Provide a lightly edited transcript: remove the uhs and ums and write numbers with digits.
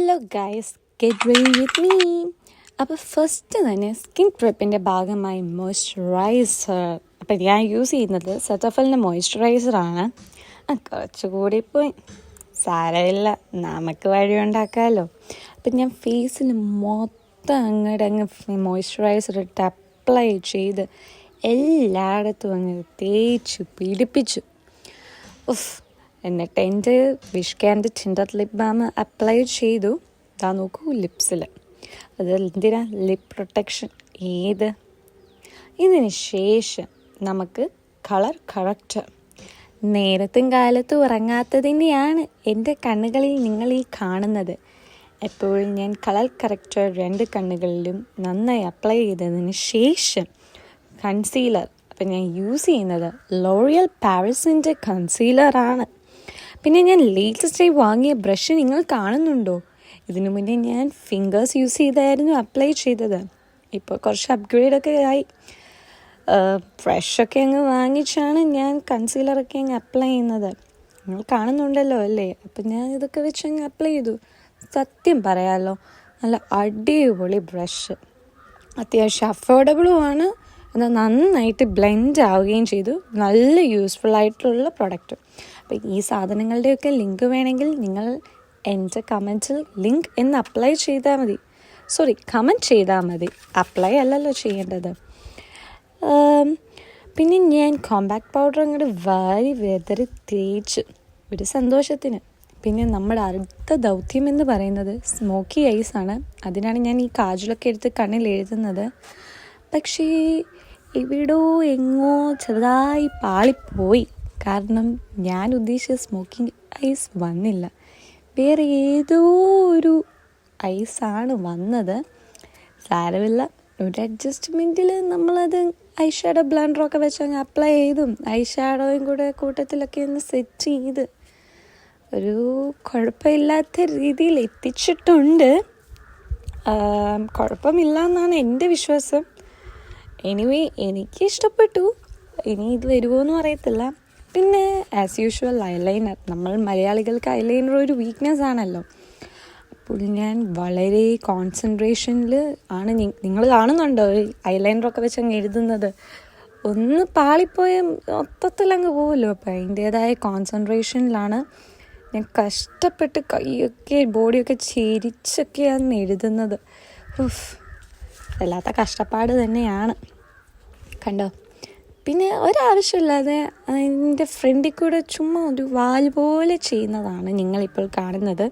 Hello guys, get ready with me. അപ്പോൾ first തന്നെ skin പ്രെപ്പിൻ്റെ ഭാഗമായി മോയ്സ്ചറൈസർ. അപ്പം ഞാൻ യൂസ് ചെയ്യുന്നത് സെറ്റഫലിൻ്റെ മോയ്സ്ചറൈസറാണ്. കുറച്ചുകൂടി പോയി സാരമില്ല, നമുക്ക് വഴിയുണ്ടാക്കാമല്ലോ. അപ്പം ഞാൻ ഫേസിൽ മൊത്തം അങ്ങ് മോയ്സ്ചറൈസർ ഇട്ട് അപ്ലൈ ചെയ്ത് എല്ലായിടത്തും അങ്ങ് തേച്ച് പിടിപ്പിച്ചു. എന്നിട്ട് എൻ്റെ വിഷ്കാൻ്റെ ടിൻഡർ ലിപ് ബാം അപ്ലൈ ചെയ്തു. ഇതാ നോക്കൂ, ലിപ്സിൽ. അത് എന്തിനാ? Lip protection. ഇതിന് ശേഷം നമുക്ക് കളർ കറക്റ്റർ. നേരത്തും കാലത്തും ഉറങ്ങാത്തതിൻ്റെയാണ് എൻ്റെ കണ്ണുകളിൽ നിങ്ങൾ ഈ കാണുന്നത്. എപ്പോഴും ഞാൻ കളർ കറക്റ്റർ 2 കണ്ണുകളിലും നന്നായി അപ്ലൈ ചെയ്തതിന് ശേഷം കൺസീലർ. അപ്പം ഞാൻ യൂസ് ചെയ്യുന്നത് ലോറിയൽ പാരീസിൻ്റെ കൺസീലറാണ്. പിന്നെ ഞാൻ ലേറ്റസ്റ്റായി വാങ്ങിയ ബ്രഷ് നിങ്ങൾ കാണുന്നുണ്ടോ? ഇതിനു മുന്നേ ഞാൻ ഫിംഗേഴ്സ് യൂസ് ചെയ്തായിരുന്നു അപ്ലൈ ചെയ്തത്. ഇപ്പോൾ കുറച്ച് അപ്ഗ്രേഡൊക്കെ ആയി. ബ്രഷൊക്കെ അങ്ങ് വാങ്ങിച്ചാണ് ഞാൻ കൺസീലറൊക്കെ അങ്ങ് അപ്ലൈ ചെയ്യുന്നത്. നിങ്ങൾ കാണുന്നുണ്ടല്ലോ അല്ലേ? അപ്പം ഞാൻ ഇതൊക്കെ വെച്ച് അങ്ങ് അപ്ലൈ ചെയ്തു. സത്യം പറയാമല്ലോ, നല്ല അടിപൊളി ബ്രഷ്. അത്യാവശ്യം അഫോർഡബിളുമാണ്. എന്നാൽ നന്നായിട്ട് ബ്ലെൻഡ് ആവുകയും ചെയ്തു. നല്ല യൂസ്ഫുൾ ആയിട്ടുള്ള പ്രൊഡക്റ്റ്. അപ്പോൾ ഈ സാധനങ്ങളുടെയൊക്കെ ലിങ്ക് വേണമെങ്കിൽ നിങ്ങൾ എൻ്റെ കമൻറ്റിൽ ലിങ്ക് എന്ന് അപ്ലൈ ചെയ്താൽ മതി. കമൻറ്റ് ചെയ്താൽ മതി, അപ്ലൈ അല്ലല്ലോ ചെയ്യേണ്ടത്. പിന്നെ ഞാൻ കോമ്പാക്ട് പൗഡർ അങ്ങോട്ട് വെതറി തേച്ച് ഒരു സന്തോഷത്തിന്. പിന്നെ നമ്മുടെ അടുത്ത ദൗത്യം എന്ന് പറയുന്നത് സ്മോക്കി ഐസാണ്. അതിനാണ് ഞാൻ ഈ കാജലൊക്കെ എടുത്ത് കണ്ണിൽ എഴുതുന്നത്. പക്ഷേ എങ്ങോ ചെറുതായി പാളിപ്പോയി. കാരണം ഞാൻ ഉദ്ദേശിച്ച സ്മോക്കിംഗ് ഐസ് വന്നില്ല, വേറെ ഏതോ ഒരു ഐസാണ് വന്നത്. സാരമില്ല, ഒരു അഡ്ജസ്റ്റ്മെൻറ്റിൽ നമ്മളത് ഐ ഷാഡോ ബ്ലണ്ടറൊക്കെ വെച്ച് അങ്ങ് അപ്ലൈ ചെയ്തും ഐ ഷാഡോയും കൂടെ കൂട്ടത്തിലൊക്കെ ഒന്ന് സെറ്റ് ചെയ്ത് ഒരു കുഴപ്പമില്ലാത്ത രീതിയിൽ എത്തിച്ചിട്ടുണ്ട്. കുഴപ്പമില്ല എന്നാണ് എൻ്റെ വിശ്വാസം. എനിവേ, എനിക്ക് ഇഷ്ടപ്പെട്ടു. ഇനി ഇത് വരുമോ എന്നും അറിയത്തില്ല. പിന്നെ ആസ് യൂഷ്വൽ ഐലൈനർ. നമ്മൾ മലയാളികൾക്ക് ഐലൈനർ ഒരു വീക്ക്നെസ് ആണല്ലോ. അപ്പോൾ ഞാൻ വളരെ കോൺസെൻട്രേഷനിൽ ആണ്. നിങ്ങൾ കാണുന്നുണ്ടോ ഐലൈനറൊക്കെ വെച്ച് അങ്ങ് എഴുതുന്നത്? ഒന്ന് പാളിപ്പോയ മൊത്തത്തിലങ്ങ് പോകുമല്ലോ. അപ്പോൾ അതിൻ്റേതായ കോൺസെൻട്രേഷനിലാണ് ഞാൻ കഷ്ടപ്പെട്ട് കൈയൊക്കെ ബോഡിയൊക്കെ ചെരിച്ചൊക്കെയാണ് എഴുതുന്നത്. വല്ലാത്ത കഷ്ടപ്പാട് തന്നെയാണ്, കണ്ടോ. പിന്നെ ഒരാവശ്യമില്ലാതെ എൻ്റെ ഫ്രണ്ടിൽ കൂടെ ചുമ്മാ ഒരു വാൽ പോലെ ചെയ്യുന്നതാണ് നിങ്ങളിപ്പോൾ കാണുന്നത്.